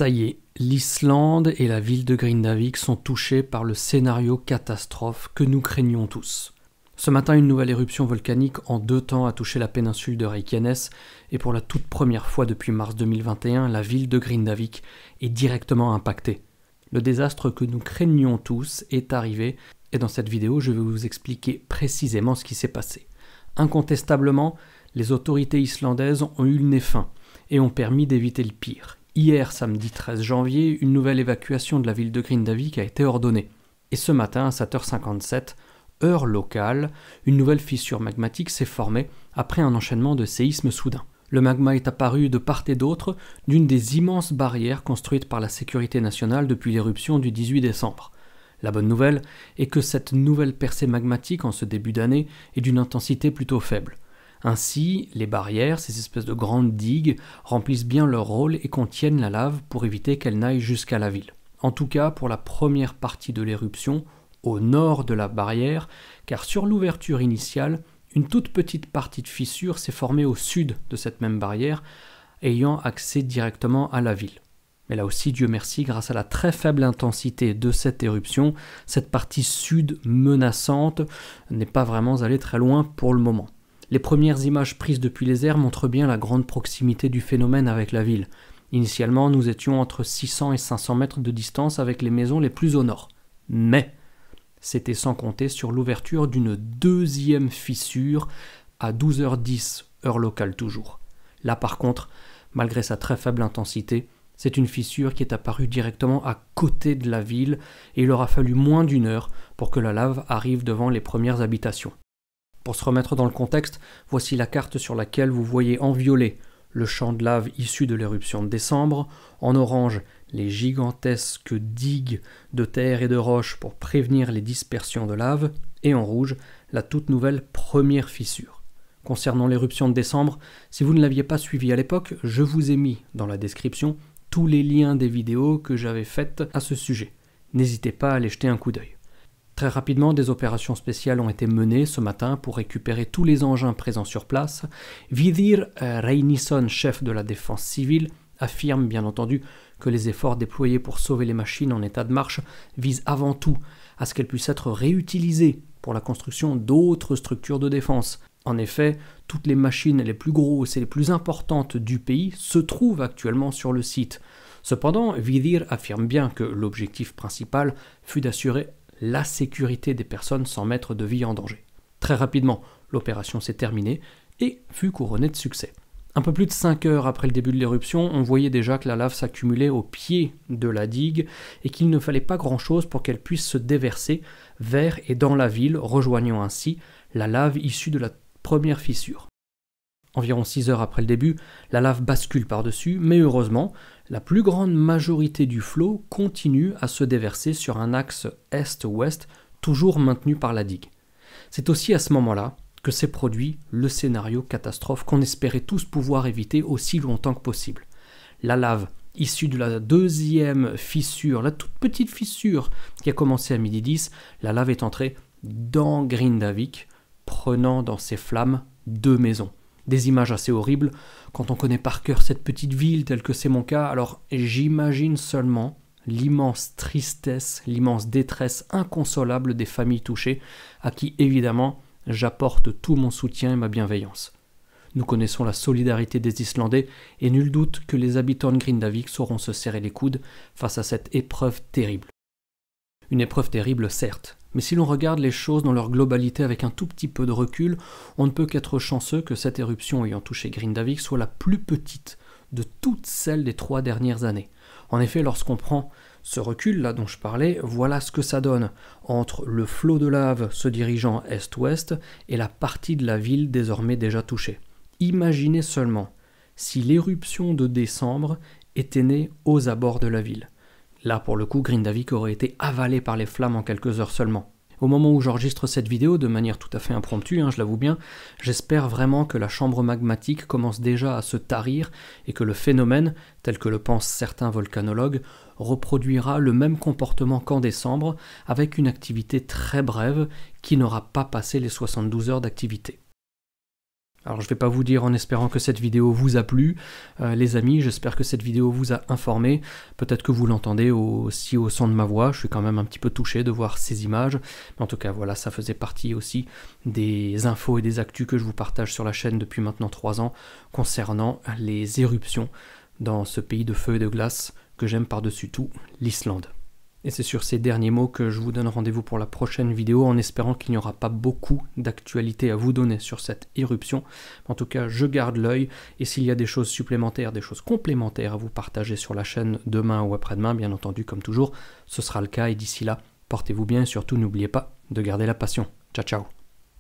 Ça y est, l'Islande et la ville de Grindavik sont touchées par le scénario catastrophe que nous craignions tous. Ce matin, une nouvelle éruption volcanique en 2 temps a touché la péninsule de Reykjanes et pour la toute première fois depuis mars 2021, la ville de Grindavik est directement impactée. Le désastre que nous craignions tous est arrivé et dans cette vidéo, je vais vous expliquer précisément ce qui s'est passé. Incontestablement, les autorités islandaises ont eu le nez fin et ont permis d'éviter le pire. Hier, samedi 13 janvier, une nouvelle évacuation de la ville de Grindavik a été ordonnée. Et ce matin, à 7h57, heure locale, une nouvelle fissure magmatique s'est formée après un enchaînement de séismes soudains. Le magma est apparu de part et d'autre d'une des immenses barrières construites par la sécurité nationale depuis l'éruption du 18 décembre. La bonne nouvelle est que cette nouvelle percée magmatique en ce début d'année est d'une intensité plutôt faible. Ainsi, les barrières, ces espèces de grandes digues, remplissent bien leur rôle et contiennent la lave pour éviter qu'elle n'aille jusqu'à la ville. En tout cas, pour la première partie de l'éruption, au nord de la barrière, car sur l'ouverture initiale, une toute petite partie de fissure s'est formée au sud de cette même barrière, ayant accès directement à la ville. Mais là aussi, Dieu merci, grâce à la très faible intensité de cette éruption, cette partie sud menaçante n'est pas vraiment allée très loin pour le moment. Les premières images prises depuis les airs montrent bien la grande proximité du phénomène avec la ville. Initialement, nous étions entre 600 et 500 mètres de distance avec les maisons les plus au nord. Mais c'était sans compter sur l'ouverture d'une deuxième fissure à 12h10, heure locale toujours. Là par contre, malgré sa très faible intensité, c'est une fissure qui est apparue directement à côté de la ville et il aura fallu moins d'1 heure pour que la lave arrive devant les premières habitations. Pour se remettre dans le contexte, voici la carte sur laquelle vous voyez en violet le champ de lave issu de l'éruption de décembre, en orange les gigantesques digues de terre et de roches pour prévenir les dispersions de lave, et en rouge la toute nouvelle première fissure. Concernant l'éruption de décembre, si vous ne l'aviez pas suivi à l'époque, je vous ai mis dans la description tous les liens des vidéos que j'avais faites à ce sujet. N'hésitez pas à aller jeter un coup d'œil. Très rapidement, des opérations spéciales ont été menées ce matin pour récupérer tous les engins présents sur place. Viðir Reynisson, chef de la défense civile, affirme bien entendu que les efforts déployés pour sauver les machines en état de marche visent avant tout à ce qu'elles puissent être réutilisées pour la construction d'autres structures de défense. En effet, toutes les machines les plus grosses et les plus importantes du pays se trouvent actuellement sur le site. Cependant, Viðir affirme bien que l'objectif principal fut d'assurer la sécurité des personnes sans mettre de vie en danger. Très rapidement, l'opération s'est terminée et fut couronnée de succès. Un peu plus de 5 heures après le début de l'éruption, on voyait déjà que la lave s'accumulait au pied de la digue et qu'il ne fallait pas grand-chose pour qu'elle puisse se déverser vers et dans la ville, rejoignant ainsi la lave issue de la première fissure. Environ 6 heures après le début, la lave bascule par-dessus, mais heureusement, la plus grande majorité du flot continue à se déverser sur un axe est-ouest, toujours maintenu par la digue. C'est aussi à ce moment-là que s'est produit le scénario catastrophe qu'on espérait tous pouvoir éviter aussi longtemps que possible. La lave issue de la deuxième fissure, la toute petite fissure qui a commencé à 12h10, la lave est entrée dans Grindavik, prenant dans ses flammes 2 maisons. Des images assez horribles quand on connaît par cœur cette petite ville telle que c'est mon cas, alors j'imagine seulement l'immense tristesse, l'immense détresse inconsolable des familles touchées, à qui évidemment j'apporte tout mon soutien et ma bienveillance. Nous connaissons la solidarité des Islandais et nul doute que les habitants de Grindavik sauront se serrer les coudes face à cette épreuve terrible. Une épreuve terrible certes, mais si l'on regarde les choses dans leur globalité avec un tout petit peu de recul, on ne peut qu'être chanceux que cette éruption ayant touché Grindavik soit la plus petite de toutes celles des 3 dernières années. En effet, lorsqu'on prend ce recul-là dont je parlais, voilà ce que ça donne entre le flot de lave se dirigeant est-ouest et la partie de la ville désormais déjà touchée. Imaginez seulement si l'éruption de décembre était née aux abords de la ville. Là, pour le coup, Grindavik aurait été avalé par les flammes en quelques heures seulement. Au moment où j'enregistre cette vidéo, de manière tout à fait impromptue, je l'avoue bien, j'espère vraiment que la chambre magmatique commence déjà à se tarir et que le phénomène, tel que le pensent certains volcanologues, reproduira le même comportement qu'en décembre, avec une activité très brève qui n'aura pas passé les 72 heures d'activité. Alors je ne vais pas vous dire en espérant que cette vidéo vous a plu, les amis, j'espère que cette vidéo vous a informé, peut-être que vous l'entendez aussi au son de ma voix, je suis quand même un petit peu touché de voir ces images, mais en tout cas voilà, ça faisait partie aussi des infos et des actus que je vous partage sur la chaîne depuis maintenant 3 ans concernant les éruptions dans ce pays de feu et de glace que j'aime par-dessus tout, l'Islande. Et c'est sur ces derniers mots que je vous donne rendez-vous pour la prochaine vidéo en espérant qu'il n'y aura pas beaucoup d'actualités à vous donner sur cette éruption. En tout cas, je garde l'œil et s'il y a des choses supplémentaires, des choses complémentaires à vous partager sur la chaîne demain ou après-demain, bien entendu, comme toujours, ce sera le cas et d'ici là, portez-vous bien et surtout n'oubliez pas de garder la passion. Ciao, ciao.